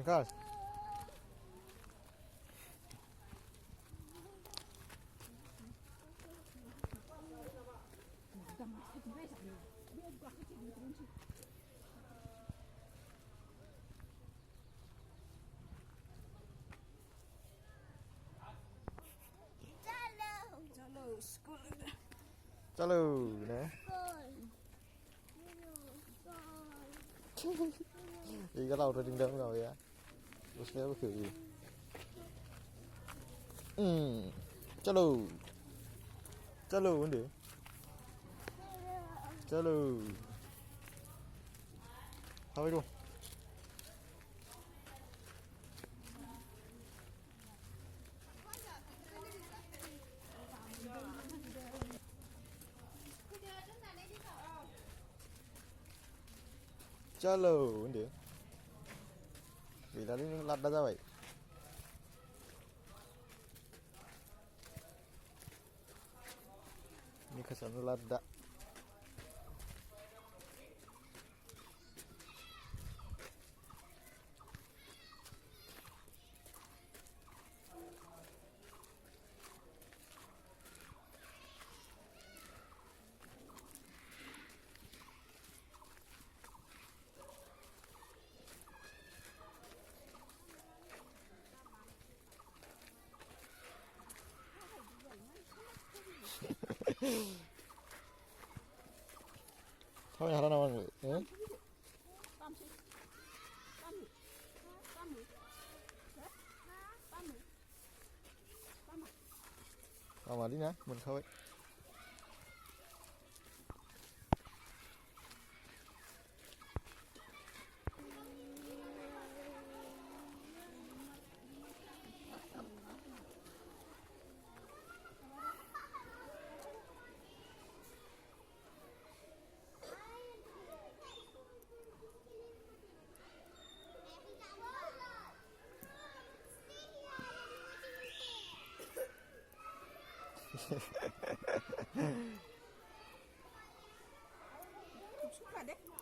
Nicole. Chalo nè. Đi cái lâu rồi đừng đâm rồi á. Bố sẽ có kiểu gì? Chalo. Chalo vấn đề. Chalo. Thôi luôn. Chalo vấn đề. Vì là nó lật ra vậy. Ini kesan lada. Thôi 하나 남았네. 예? Mà đi nè, mình thôi. Suka deh.